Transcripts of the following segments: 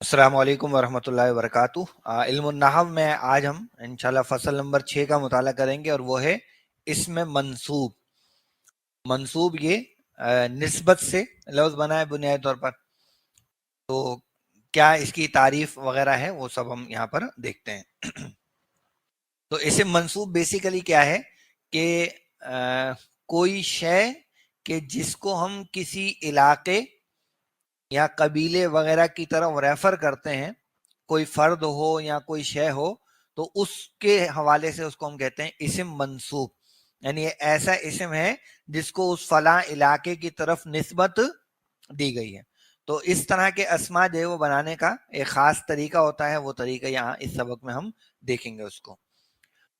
अस्सलाम वालेकुम वरहमतुल्लाहि वबरकातुहू। इल्मुन नहव में आज हम इंशाल्लाह फसल नंबर 6 का मुताला करेंगे और वो है इसमें मंसूब। मंसूब ये निस्बत से लफ्ज़ बना है बुनियादी तौर पर, तो क्या इसकी तारीफ वगैरह है वो सब हम यहाँ पर देखते हैं। तो इसे मंसूब बेसिकली क्या है कि कोई शय के जिसको हम किसी इलाके या कबीले वगैरह की तरफ रेफर करते हैं, कोई फर्द हो या कोई शय हो, तो उसके हवाले से उसको हम कहते हैं इस्म मंसूब। यानी ये ऐसा इस्म है जिसको उस फला इलाके की तरफ निस्बत दी गई है। तो इस तरह के अस्मा जो है वो बनाने का एक खास तरीका होता है, वो तरीका यहाँ इस सबक में हम देखेंगे उसको।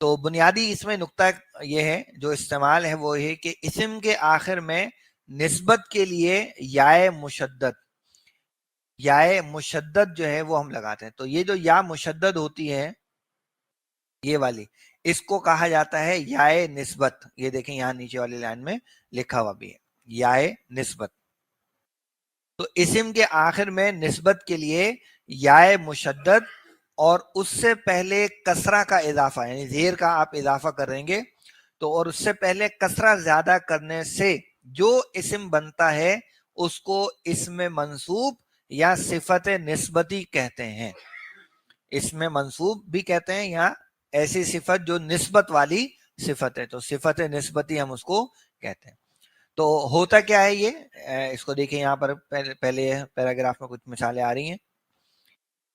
तो बुनियादी इसमें नुक्ता ये है जो इस्तेमाल है वो है कि इस्म के आखिर में निस्बत के लिए याए मुशद्दद जो है वो हम लगाते हैं। तो ये जो या मुशद्दद होती है, ये वाली, इसको कहा जाता है याए निस्बत। ये देखें यहाँ नीचे वाली लाइन में लिखा हुआ भी है याए निस्बत। तो इस्म के आखिर में निस्बत के लिए याए मुशद्दद और उससे पहले कसरा का इजाफा, यानी जेर का आप इजाफा करेंगे तो, और उससे पहले कसरा ज्यादा करने से जो इस्म बनता है उसको इस्म मंसूब या सिफत निस्बती कहते हैं। इसमें मंसूब भी कहते हैं या ऐसी सिफत जो निस्बत वाली सिफत है, तो सिफत निस्बती हम उसको कहते हैं। तो होता क्या है ये, इसको देखिए यहाँ पर पहले पैराग्राफ में कुछ मिसालें आ रही हैं।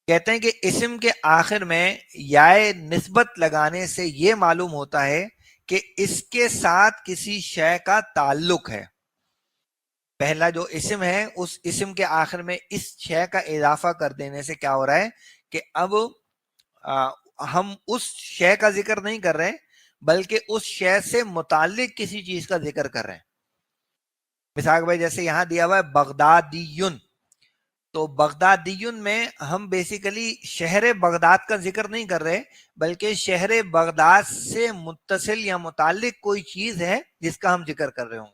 कहते हैं कि इस्म के आखिर में याए निस्बत लगाने से ये मालूम होता है कि इसके साथ किसी शय का ताल्लुक है। पहला जो इस्म है उस इस्म के आखिर में इस शय का इजाफा कर देने से क्या हो रहा है कि अब हम उस शय का जिक्र नहीं कर रहे हैं बल्कि उस शय से मुताल्लिक किसी चीज का जिक्र कर रहे हैं। मिसाल भाई जैसे यहां दिया हुआ है बगदादियुन, तो बगदादियुन में हम बेसिकली शहर बगदाद का जिक्र नहीं कर रहे बल्कि शहर बगदाद से मुत्तसिल या मुताल्लिक कोई चीज है जिसका हम जिक्र कर रहे होंगे।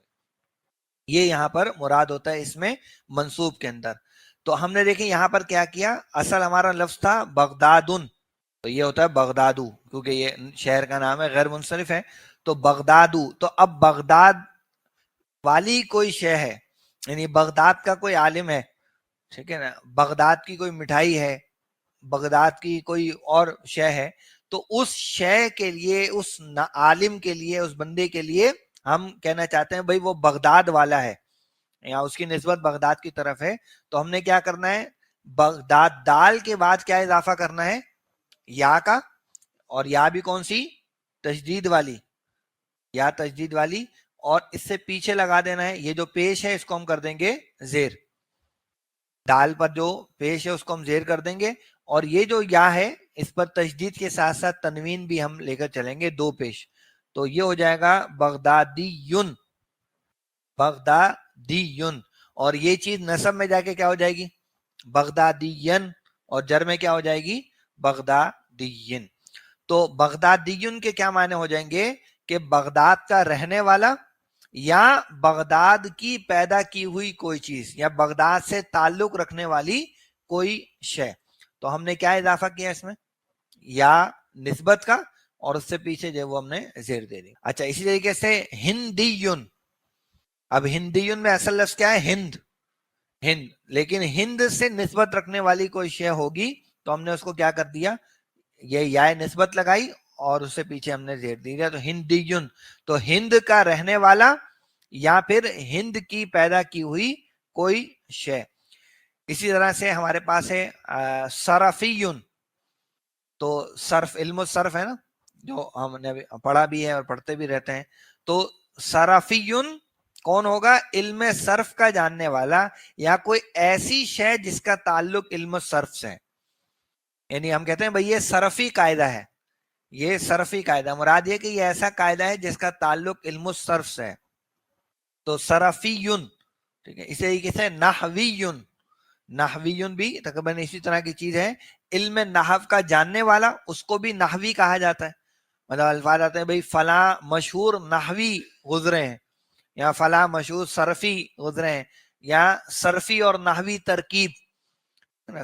ये यहाँ पर मुराद होता है इसमें मंसूब के अंदर। तो हमने देखें यहाँ पर क्या किया, असल हमारा लफ्ज था बगदादुन, तो ये होता है बगदादू, क्योंकि ये शहर का नाम है, गैर मुनसरिफ है। तो बगदादू, तो अब बगदाद वाली कोई शय है, यानी बगदाद का कोई आलिम है, ठीक है ना, बगदाद की कोई मिठाई है, बगदाद की कोई और शय है, तो उस शय के लिए, उस आलिम के लिए, उस बंदे के लिए हम कहना चाहते हैं भाई वो बगदाद वाला है या उसकी निस्बत बगदाद की तरफ है। तो हमने क्या करना है, बगदाद दाल के बाद क्या इजाफा करना है, या का, और या भी कौन सी, तजदीद वाली, या तजदीद वाली, और इससे पीछे लगा देना है ये जो पेश है इसको हम कर देंगे जेर। दाल पर जो पेश है उसको हम जेर कर देंगे, और ये जो या है इस पर तजदीद के साथ साथ तनवीन भी हम लेकर चलेंगे, दो पेश। तो ये हो जाएगा बगदादीयुन, बगदादीयुन, और ये चीज नसब में जाके क्या हो जाएगी, बगदादीयन, और जर में क्या हो जाएगी, बगदादीयन। तो बगदादीयुन के क्या माने हो जाएंगे कि बगदाद का रहने वाला या बगदाद की पैदा की हुई कोई चीज या बगदाद से ताल्लुक रखने वाली कोई शय। तो हमने क्या इजाफा किया इसमें, या निस्बत का, और उससे पीछे जो वो हमने जेर दे दी। अच्छा, इसी तरीके से हिंदीयुन, अब हिंदीयुन में असल लफ्ज क्या है, हिंद, हिंद, लेकिन हिंद से निस्बत रखने वाली कोई शय होगी तो हमने उसको क्या कर दिया, ये या निस्बत लगाई और उससे पीछे हमने जेर दी दिया, तो हिंदीयुन, तो हिंद का रहने वाला या फिर हिंद की पैदा की हुई कोई शय। इसी तरह से हमारे पास है सरफीयुन, तो सर्फ, इल्म सर्फ है ना, जो हमने अभी पढ़ा भी है और पढ़ते भी रहते हैं। तो सरफीयुन कौन होगा, इल्म सर्फ का जानने वाला या कोई ऐसी शय जिसका ताल्लुक इल्म सर्फ से है। यानी हम कहते हैं भाई ये सरफी कायदा है, ये सरफी कायदा, मुराद ये कि ये ऐसा कायदा है जिसका ताल्लुक इल्म सर्फ से है, तो सरफीयुन, ठीक है। इसी तरीके से नहवीयुन, नहवीयुन भी तकरीबन इसी तरह की चीज है, इल्म नहव का जानने वाला उसको भी नहवी कहा जाता है। मतलब अल्फाज आते हैं भाई फला मशहूर नहवी गुजरे हैं, या फला मशहूर सरफी गुजरे हैं, या सरफी और नहवी तरकीब,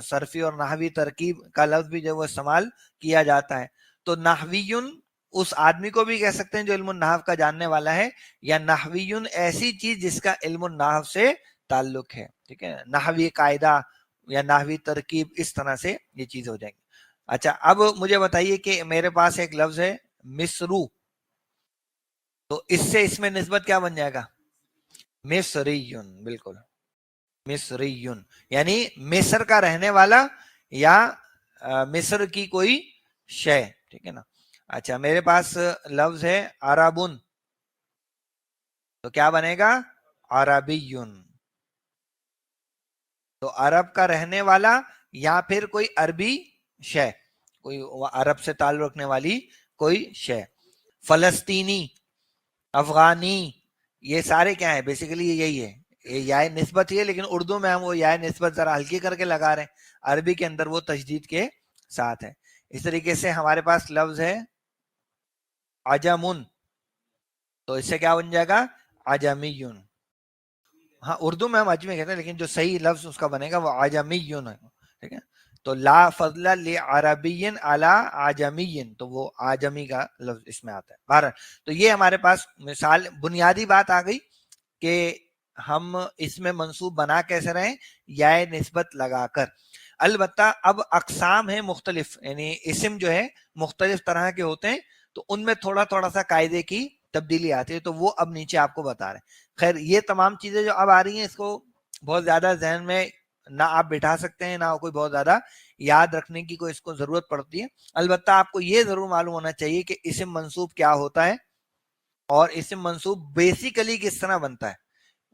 सरफी और नहवी तरकीब का लफ्ज भी जो वो इस्तेमाल किया जाता है। तो नहवीयुन उस आदमी को भी कह सकते हैं जो इल्मुन नहव का जानने वाला है, या नहवीयुन ऐसी चीज जिसका इल्मुन नहव से ताल्लुक है, ठीक है, नहवी कायदा या नहवी तरकीब, इस तरह से ये चीज हो जाएगी। अच्छा, अब मुझे बताइए कि मेरे पास एक लफ्ज है मिस्रू, तो इससे इसमें निस्बत क्या बन जाएगा? मिस्रियुन, बिल्कुल, मिस्रियुन यानी मिस्र का रहने वाला या मिस्र की कोई शय, ठीक है ना। अच्छा, मेरे पास लफ्ज है अरबुन, तो क्या बनेगा? अरबियुन। तो अरब का रहने वाला या फिर कोई अरबी शय, कोई अरब से ताल्लुक रखने वाली कोई शय। फलस्तीनी, अफगानी, ये सारे क्या है? बेसिकली यही है, ये याय निस्बत ही है, लेकिन उर्दू में हम वो याय निस्बत जरा हल्की करके लगा रहे हैं, अरबी के अंदर वो तशदीद के साथ है। इस तरीके से हमारे पास लफ्ज है अजमुन, तो इससे क्या बन जाएगा? अजमीयुन। हाँ, उर्दू में हम अजमी कहते हैं, लेकिन जो सही लफ्ज उसका बनेगा वो आजमीयुन है, ठीक है। तो ला फजला ले अरबियन अला आजमीयन, तो वो आजमी का लफ्ज इसमें आता है। बहरहाल, तो ये हमारे पास मिसाल, बुनियादी बात आ गई कि हम इसमें मंसूब बना कैसे रहे, या निस्बत लगाकर। अलबत्ता अब अकसाम है मुख्तलिफ, यानी इस्म जो है मुख्तलिफ तरह के होते हैं, तो उनमें थोड़ा थोड़ा सा कायदे की तब्दीली आती है, तो वो अब नीचे आपको बता रहे हैं। खैर, ये तमाम चीजें जो अब आ रही हैं, इसको बहुत ज्यादा जहन में ना आप बिठा सकते हैं, ना कोई बहुत ज्यादा याद रखने की कोई इसको जरूरत पड़ती है। अलबत्ता आपको ये जरूर मालूम होना चाहिए कि इस्म मंसूब क्या होता है और इस्म मंसूब बेसिकली किस तरह बनता है।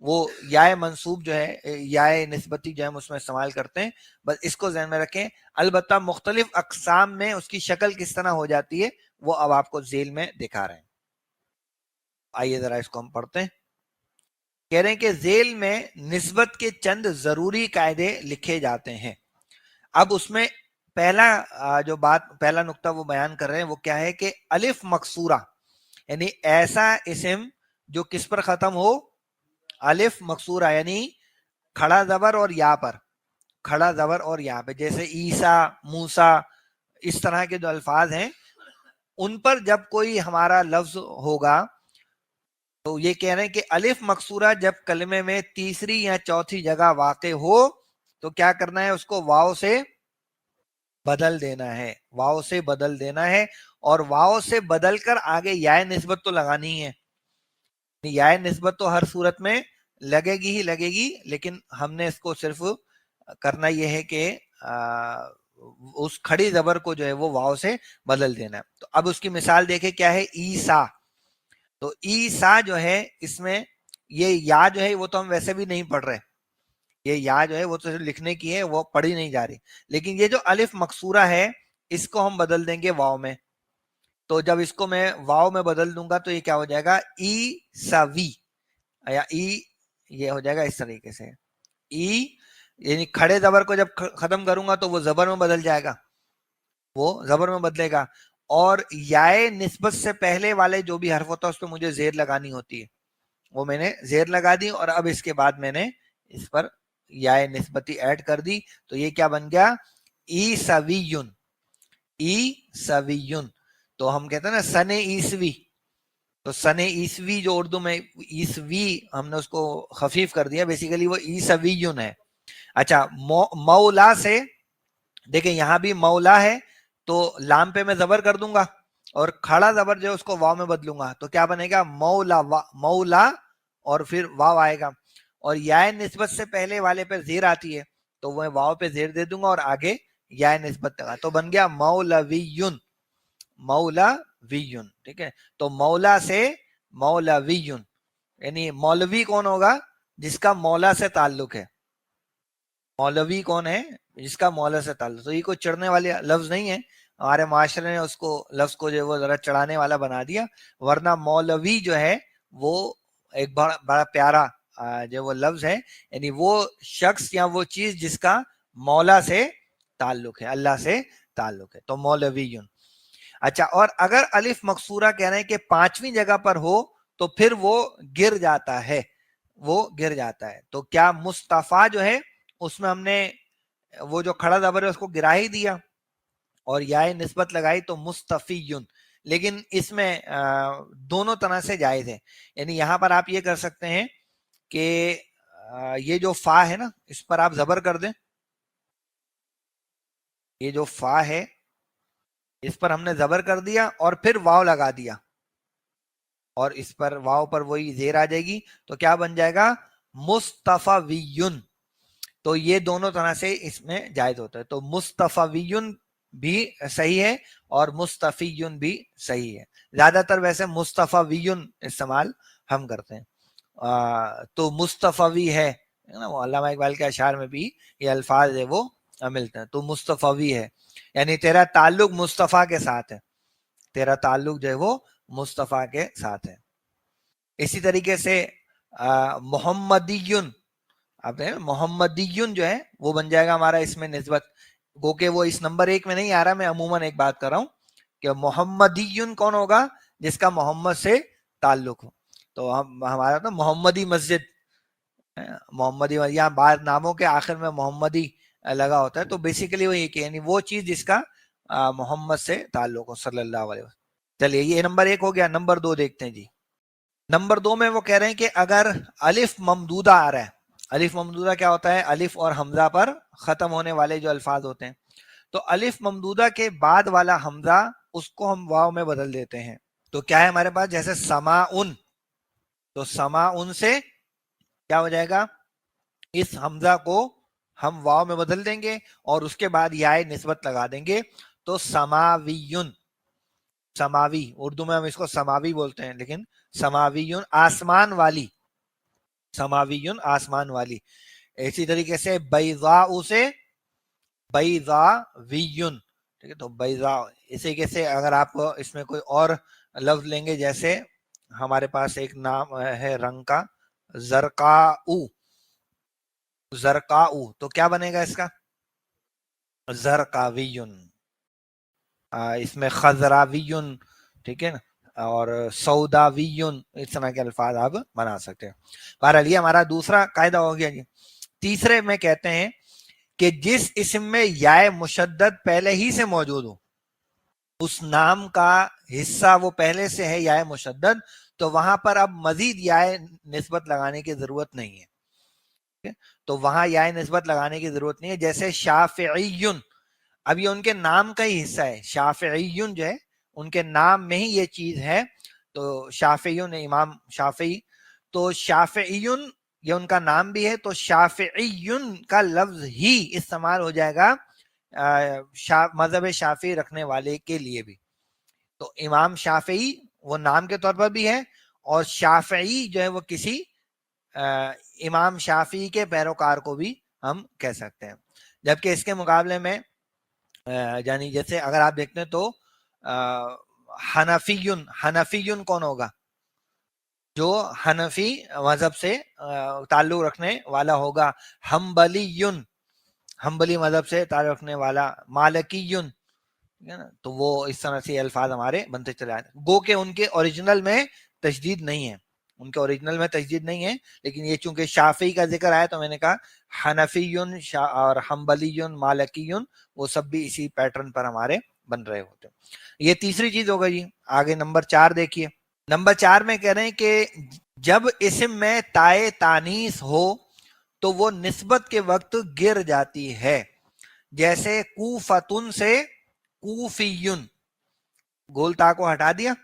वो याय मंसूब जो है, याय निस्बती जो हम उसमें इस्तेमाल करते हैं, बस इसको ध्यान में रखें। अलबत्ता मुख्तलिफ अकसाम में उसकी शक्ल किस तरह हो जाती है, वो अब आपको जेल में दिखा रहे हैं। आइए जरा इसको हम पढ़ते हैं। कह रहे हैं कि जेल में निस्बत के चंद जरूरी कायदे लिखे जाते हैं। अब उसमें पहला जो बात, पहला नुक्ता वो बयान कर रहे हैं, वो क्या है कि अलिफ मकसूरा, यानी ऐसा इस्म जो किस पर खत्म हो? अलिफ मकसूरा, यानी खड़ा जबर और या पर, खड़ा जबर और या पे, जैसे ईसा, मूसा, इस तरह के जो अल्फाज हैं, उन पर जब कोई हमारा लफ्ज होगा, तो ये कह रहे हैं कि अलिफ मकसूरा जब कलमे में तीसरी या चौथी जगह वाक़े हो, तो क्या करना है? उसको वाव से बदल देना है, वाव से बदल देना है, और वाव से बदल कर आगे या निस्बत तो लगानी है। या निस्बत तो हर सूरत में लगेगी ही लगेगी, लेकिन हमने इसको सिर्फ करना यह है कि उस खड़ी जबर को जो है वो वाव से बदल देना है। तो अब उसकी मिसाल देखें, क्या है? ईसा, तो ईसा जो है, इसमें ये या जो है वो तो हम वैसे भी नहीं पढ़ रहे, ये या जो है वो तो सिर्फ लिखने की है, वो पढ़ी नहीं जा रही। लेकिन ये जो अलिफ मकसूरा है, इसको हम बदल देंगे वाव में। तो जब इसको मैं वाव में बदल दूंगा, तो ये क्या हो जाएगा? ई सवी, या ई, ये हो जाएगा इस तरीके से। ई यानी खड़े जबर को जब खत्म करूंगा, तो वो जबर में बदल जाएगा, वो जबर में बदलेगा। और याए निस्बत से पहले वाले जो भी हर्फ होता है, उस पर मुझे जेर लगानी होती है, वो मैंने जेर लगा दी, और अब इसके बाद मैंने इस पर याए निस्बती ऐड कर दी, तो ये क्या बन गया? ई सवीयुन, ई सवीयुन। तो हम कहते हैं ना सने ईसवी, तो सने ईसवी जो उर्दू में ईसवी, हमने उसको खफीफ कर दिया, बेसिकली वो ई सवीयुन है। अच्छा, मौला से देखिए, यहां भी मौला है, तो लाम पे मैं जबर कर दूंगा, और खड़ा जबर जो है उसको वाव में बदलूंगा, तो क्या बनेगा? मौला, मौला, और फिर वाव आएगा। और या निस्बत से पहले वाले पे जेर आती है, तो वह वाव पे जेर दे दूंगा और आगे या निस्बत लगा, तो बन गया मौलवीयुन, मौलवीयुन, ठीक है। तो मौला से मौलवीयुन, यानी मौलवी कौन होगा? जिसका मौला से ताल्लुक है। मौलवी कौन है? जिसका मौला से ताल्लुक। तो ये कोई चढ़ने वाले लफ्ज नहीं है, हमारे माशरे ने उसको लफ्ज को जो है वो जरा चढ़ाने वाला बना दिया, वरना मौलवी जो है वो एक बड़ा बड़ा प्यारा जो वो लफ्ज है, यानी वो शख्स या वो चीज जिसका मौला से ताल्लुक है, अल्लाह से ताल्लुक है, तो मौलवीयुन। अच्छा, और अगर अलिफ मकसूरा कह रहे हैं कि पांचवी जगह पर हो, तो फिर वो गिर जाता है, वो गिर जाता है। तो क्या मुस्तफा जो है, उसमें हमने वो जो खड़ा ज़बर है उसको गिरा ही दिया और याए निस्बत लगाई तो मुस्तफीयुन। लेकिन इसमें दोनों तरह से जायज है। यानी यहाँ पर आप ये कर सकते हैं कि ये जो फा है ना, इस पर आप जबर कर दें। ये जो फा है इस पर हमने जबर कर दिया और फिर वाव लगा दिया, और इस पर वाव पर वही जेर आ जाएगी, तो क्या बन जाएगा? मुस्तफावियुन। तो ये दोनों तरह से इसमें जायज होता है। तो मुस्तफावियुन भी सही है और मुस्तफीयुन भी सही है। ज्यादातर वैसे मुस्तफावियुन इस्तेमाल हम करते हैं। तो मुस्तफावी है ना, वो अल्लामा इकबाल के अशार में भी ये अल्फाज है वो मिलते हैं। तो मुस्तफावी है यानी तेरा ताल्लुक मुस्तफा के साथ है, तेरा ताल्लुक जो है वो मुस्तफा के साथ है। इसी तरीके से मोहम्मदीयुन, आप मोहम्मदीयुन जो है वो बन जाएगा हमारा इसमें निस्बत। गो के वो इस नंबर 1 में नहीं आ रहा, मैं अमूमन एक बात कर रहा हूं कि मोहम्मदीयुन कौन होगा? जिसका मोहम्मद से ताल्लुक हो। तो हम हमारा तो मोहम्मदी मस्जिद, मोहम्मदी, या बाद नामों के आखिर में मोहम्मदी लगा होता है, तो बेसिकली वो ये कि यानी वो चीज जिसका मोहम्मद से ताल्लुक हो सल्लल्लाहु अलैहि वसल्लम। चलिए ये नंबर 1 हो गया। नंबर 2 देखते हैं जी। नंबर 2 में वो कह रहे हैं कि अगर अलिफ ममदूदा आ रहा है, अलिफ ममदूदा क्या होता है? अलिफ और हमजा पर खत्म होने वाले जो अल्फाज होते हैं, तो अलिफ ममदूदा के बाद वाला हमजा उसको हम वाव में बदल देते हैं। तो क्या है हमारे पास? जैसे समाउन, तो समाउन से क्या हो जाएगा? इस हमजा को हम वाव में बदल देंगे और उसके बाद याए निस्बत लगा देंगे, तो समावियुन। समावी, उर्दू में हम इसको समावी बोलते हैं, लेकिन समावियुन आसमान वाली, समावियुन आसमान वाली। इसी तरीके से बैज़ाउ से बैज़ावियुन, ठीक है। तो बैज़ा, इसी के से अगर आप इसमें कोई और लफ्ज लेंगे, जैसे हमारे पास एक नाम है रंग का, जरकाऊ, जरकाऊ, तो क्या बनेगा इसका? जरकावियुन। इसमें खजरावियुन, ठीक है ना, और सौदावियुन, इस तरह के अल्फाज आप बना सकते हैं। बहरहाल ये हमारा दूसरा कायदा हो गया जी। तीसरे में कहते हैं कि जिस इस्म में याए मुशद्दद पहले ही से मौजूद हो, उस नाम का हिस्सा वो पहले से है याए मुशद्दद, तो वहां पर अब मजीद याए निस्बत लगाने की जरूरत नहीं है। तो वहां याए निस्बत लगाने की जरूरत नहीं है। जैसे शाफियुन, अब ये उनके नाम का ही हिस्सा है। शाफियुन जो है उनके नाम में ही ये चीज है। तो शाफियुन, इमाम शाफी, तो शाफियुन ये उनका नाम भी है, तो शाफियुन का लफ्ज ही इस्तेमाल हो जाएगा मजहब शाफी रखने वाले के लिए भी। तो इमाम शाफी वो नाम के तौर पर भी है, और शाफी जो है वो किसी इमाम शाफी के पैरोकार को भी हम कह सकते हैं। जबकि इसके मुकाबले में यानी जैसे अगर आप देखते हैं तो हनफीयुन, हनफीयुन कौन होगा? जो हनफी मजहब से ताल्लुक रखने वाला होगा। हम्बलीयुन, हम्बली मजहब से ताल्लुक रखने वाला। मालिकीयुन, ठीक है ना। तो वो इस तरह से अल्फाज हमारे बनते चले आते, गो के उनके ओरिजिनल में तशदीद नहीं है, उनके ओरिजिनल में तशदीद नहीं है, लेकिन ये चूंकि शाफी का जिक्र आया तो मैंने कहा हनफीयुन और हम्बलीयुन, मालिकीयुन, वो सब भी इसी पैटर्न पर हमारे बन रहे होते हैं। ये तीसरी चीज हो गई। आगे नंबर 4 देखिए। नंबर 4 में कह रहे हैं कि जब इस्म में ताए तानीस हो तो वो निस्बत के वक्त गिर जाती है। जैसे कूफतुन से कूफियुन, गोल ता को हटा दिया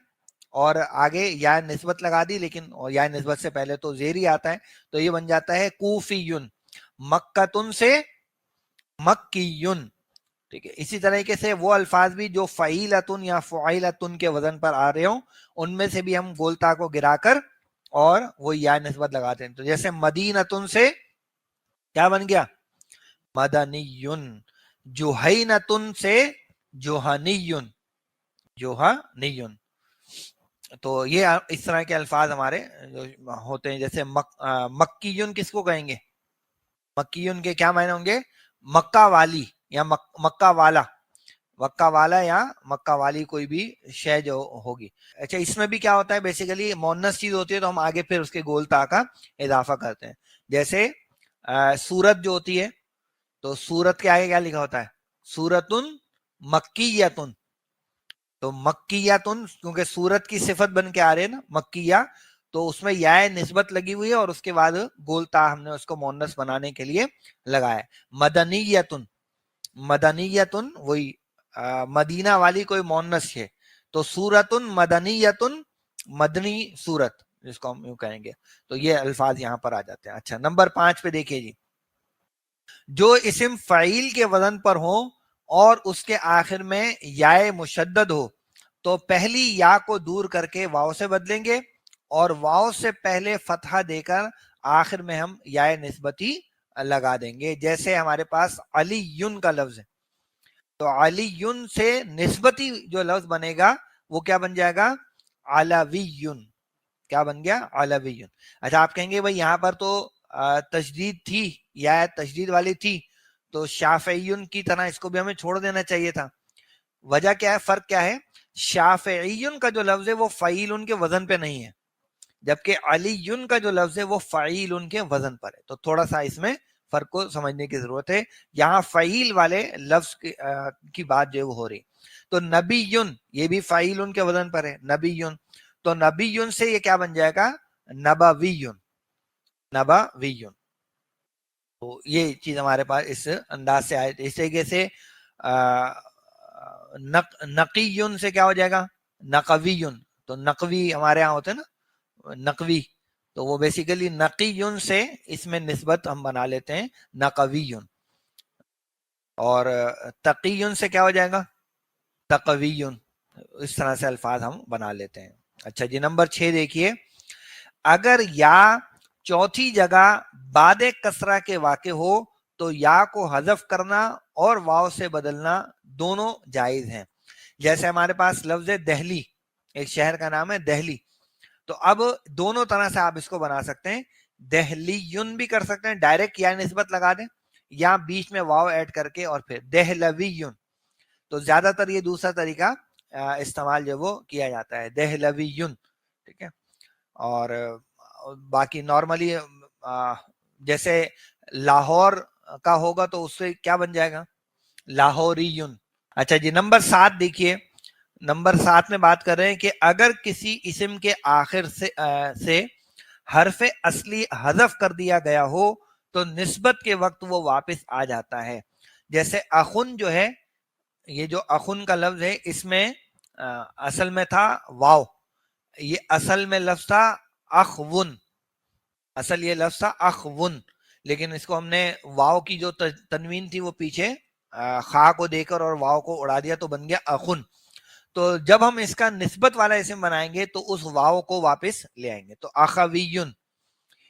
और आगे या निस्बत लगा दी, लेकिन और या निस्बत से पहले तो जेरी आता है, तो ये बन जाता है कूफियुन। मक्कतुन से मक्कीयुन, ठीक है। इसी तरीके से वो अल्फाज भी जो फ़ईलतुन या फ़ुआइलतुन के वजन पर आ रहे हो, उनमें से भी हम गोलता को गिराकर और वो या निस्बत लगाते हैं। तो जैसे मदीनतुन से क्या बन गया? मदनीयुन। जुहैनतुन से जुहनीयुन, जुहनीयुन। तो ये इस तरह के अल्फाज हमारे जो होते हैं। जैसे मक्कीयुन किसको कहेंगे? मक्कीयुन के क्या मायने होंगे? मक्का वाली या मक्का वाला, मक्का वाला या मक्का वाली, कोई भी शय जो होगी। अच्छा, इसमें भी क्या होता है? बेसिकली मोनस चीज होती है तो हम आगे फिर उसके गोलता का इजाफा करते हैं। जैसे सूरत जो होती है, तो सूरत के आगे क्या लिखा होता है, सूरतुन मक्कियतुन। तो मक्कियतुन क्योंकि सूरत की सिफत बन के आ रही है ना मक्किया, तो उसमें या निस्बत लगी हुई है और उसके बाद गोलता हमने उसको मोनस बनाने के लिए लगाया। मदनीयतुन, मदनीयतुन वही मदीना वाली कोई मोनस है, तो सूरतुन मदनीयतुन, मदनी सूरत जिसको हम यूं कहेंगे। तो ये अल्फाज यहाँ पर आ जाते हैं। अच्छा, नंबर 5 पे देखिए जी, जो इस्म फ़ाइल के वजन पर हो और उसके आखिर में याए मुशद्दद हो, तो पहली या को दूर करके वाव से बदलेंगे और वाव से पहले फतहा देकर आखिर में हम याए निस्बती लगा देंगे। जैसे हमारे पास अली युन का लफ्ज है, तो अली युन से निस्बती जो लफ्ज बनेगा वो क्या बन जाएगा, अलावी युन। क्या बन गया, अलावी युन। अच्छा, आप कहेंगे भाई यहाँ पर तो तशदीद थी या तशदीद वाली थी, तो शाफियुन की तरह इसको भी हमें छोड़ देना चाहिए था। वजह क्या है, फर्क क्या है, शाफियुन का जो लफ्ज है वो फ़ईल उनके वजन पे नहीं है, जबकि अलीयुन का जो लफ्ज है वो फ़ईल उनके वजन पर है। तो थोड़ा सा इसमें फर्क को समझने की जरूरत है। यहाँ फ़ईल वाले लफ्ज की बात जो हो रही। तो नबीयुन ये भी फ़ईल उनके वजन पर है, नबीयुन। तो नबीयुन से ये क्या बन जाएगा, नबवीयुन, नबवीयुन। तो ये चीज हमारे पास इस अंदाज से आए। इस तरीके से नकीयुन से क्या हो जाएगा, नकवीयुन। तो नकवी हमारे यहाँ होते हैं ना, नकवी, तो वो बेसिकली नकीयुन से इसमें निस्बत हम बना लेते हैं नकवीयुन। और तकीयुन से क्या हो जाएगा, तकवीयुन। इस तरह से अल्फाज हम बना लेते हैं। अच्छा जी, नंबर 6 देखिए, अगर या चौथी जगह बादे कसरा के वाक़े हो तो या को हजफ करना और वाव से बदलना दोनों जायज हैं। जैसे हमारे पास लफ्ज है दहली, एक शहर का नाम है दहली, तो अब दोनों तरह से आप इसको बना सकते हैं। दहलीयुन भी कर सकते हैं, डायरेक्ट या निस्बत लगा दें, या बीच में वाव ऐड करके और फिर दहलवीयुन। तो ज्यादातर ये दूसरा तरीका इस्तेमाल जो वो किया जाता है, दहलवीयुन। ठीक है, और बाकी नॉर्मली जैसे लाहौर का होगा तो उससे क्या बन जाएगा, लाहौरीयुन। अच्छा जी, नंबर 7 देखिए, नंबर 7 में बात कर रहे हैं कि अगर किसी इस्म के आखिर से हरफ असली हजफ कर दिया गया हो तो निस्बत के वक्त वो वापस आ जाता है। जैसे अखुन जो है, ये जो अखुन का लफ्ज है इसमें असल में था वाव, ये असल में लफ्ज था अखवुन, असल ये लफ्ज था अखवुन, लेकिन इसको हमने वाव की जो तनवीन थी वो पीछे खा को देकर और वाव को उड़ा दिया तो बन गया अखुन। तो जब हम इसका निस्बत वाला इस्म बनाएंगे तो उस वाव को वापस ले आएंगे, तो अखवीयुन।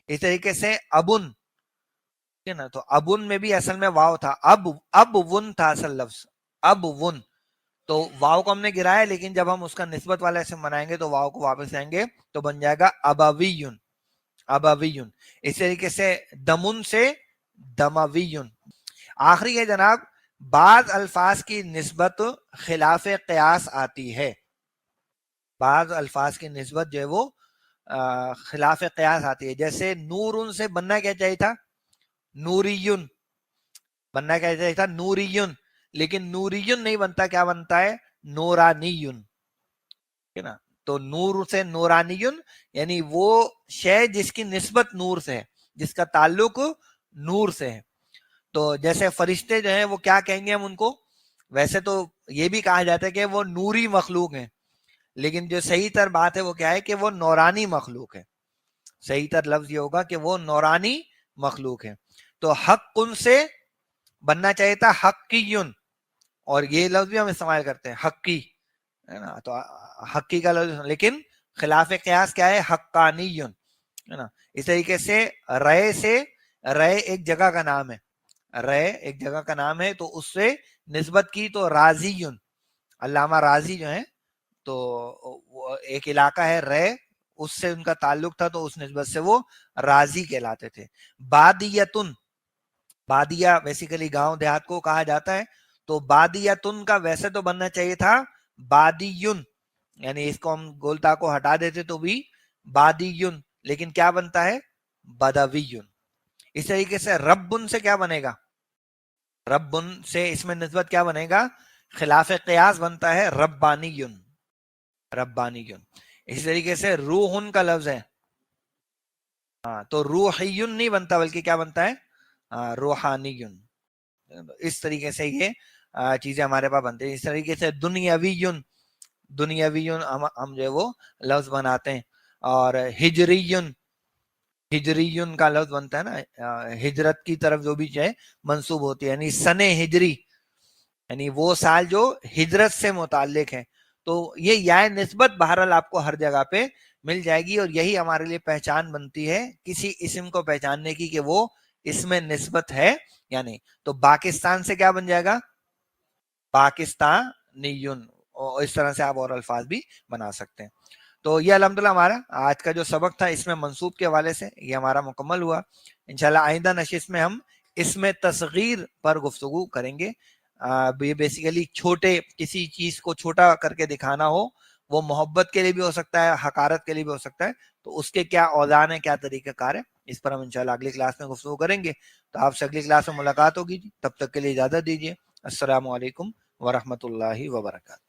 इस तरीके से अबुन, ठीक है ना, तो अबुन में भी असल में वाव था, अब वुन था असल लफ्ज, अब वुन। तो वाव को हमने गिराया, लेकिन जब हम उसका निस्बत वाला इस्म बनाएंगे तो वाव को वापस आएंगे, तो बन जाएगा अबवीयुन, अबवीयुन। इस तरीके से दमुन से दमवीयुन। आखिरी है जनाब, बाज अल्फाज की निस्बत खिलाफ कयास आती है। बाज अल्फाज की निस्बत जो है वो खिलाफ कयास आती है। जैसे नूरुन से बनना क्या चाहिए था, नूरियुन, बनना क्या चाहिए था, नूरियुन, लेकिन नूरियुन नहीं बनता, क्या बनता है, नूरानीयुन, है ना। तो नूर से नूरानीयुन, यानी वो शय जिसकी निस्बत नूर से है, जिसका ताल्लुक नूर से है। तो जैसे फरिश्ते जो है वो क्या कहेंगे हम उनको, वैसे तो ये भी कहा जाता है कि वो नूरी मखलूक है, लेकिन जो सही तर बात है वो क्या है कि वो नौरानी मखलूक है। सही तर लफ्ज ये होगा कि वो नौरानी मखलूक है। तो हक कुन से बनना चाहिए था हक्कीयुन, और ये लफ्ज भी हम इस्तेमाल करते हैं हक्की, है ना। तो हक्की का लफ्ज, लेकिन खिलाफ कयास क्या है, हक्कानीयुन, है ना। इस तरीके से रय एक जगह का नाम है, रय एक जगह का नाम है, तो उससे निस्बत की तो राजीयुन, अल्लामा राजी जो है, तो वो एक इलाका है रय, उससे उनका ताल्लुक था, तो उस निस्बत से वो राजी कहलाते थे। बादियतुन, बादिया बेसिकली गांव देहात को कहा जाता है, तो बादियतुन का वैसे तो बनना चाहिए था बादियुन, यानी इसको हम गोलता को हटा देते तो भी बादियुन, लेकिन क्या बनता है, बदवीयुन। इस तरीके से रब्बुन से क्या बनेगा, रब्बुन से इसमें निस्बत क्या बनेगा, खिलाफ क़ियास बनता है रब्बानियुन, रब्बानियुन। इसी तरीके से रूहुन का लफ्ज है, हाँ, तो रूहियुन नहीं बनता, बल्कि क्या बनता है, रूहानियुन। इस तरीके से ये चीजें हमारे पास बनती है। इस तरीके से दुनियावीयुन, दुनियावीयुन हम जो है वो लफ्ज बनाते हैं। और हिजरीयुन, हिजरीयुन का लफ्ज बनता है ना, हिजरत की तरफ जो भी जो है मंसूब होती है, यानी सने हिजरी, यानी वो साल जो हिजरत से मुताल्लिक है। तो ये या निस्बत बहरहाल आपको हर जगह पे मिल जाएगी, और यही हमारे लिए पहचान बनती है किसी इस्म को पहचानने की, कि वो इसमें निस्बत है या नहीं। तो पाकिस्तान से क्या बन जाएगा, पाकिस्तानियुन, और इस तरह से आप और अल्फाज भी बना सकते हैं। तो ये अल्हम्दुलिल्लाह हमारा आज का जो सबक था इसमें मंसूब के हवाले से ये हमारा मुकम्मल हुआ। इंशाल्लाह आइंदा नशिस्त में हम इसमें तस्गीर पर गुफ्तगू करेंगे। ये बेसिकली छोटे, किसी चीज को छोटा करके दिखाना हो, वो मोहब्बत के लिए भी हो सकता है, हकारत के लिए भी हो सकता है, तो उसके क्या औज़ान है, क्या तरीक़ाकार है, इस पर हम इंशाल्लाह अगली क्लास में गुफ्तगू करेंगे। तो आपसे अगली क्लास में मुलाकात होगी, तब तक के लिए इजाज़त दीजिए। अस्सलामु अलैकुम व रहमतुल्लाहि व बरकातहू।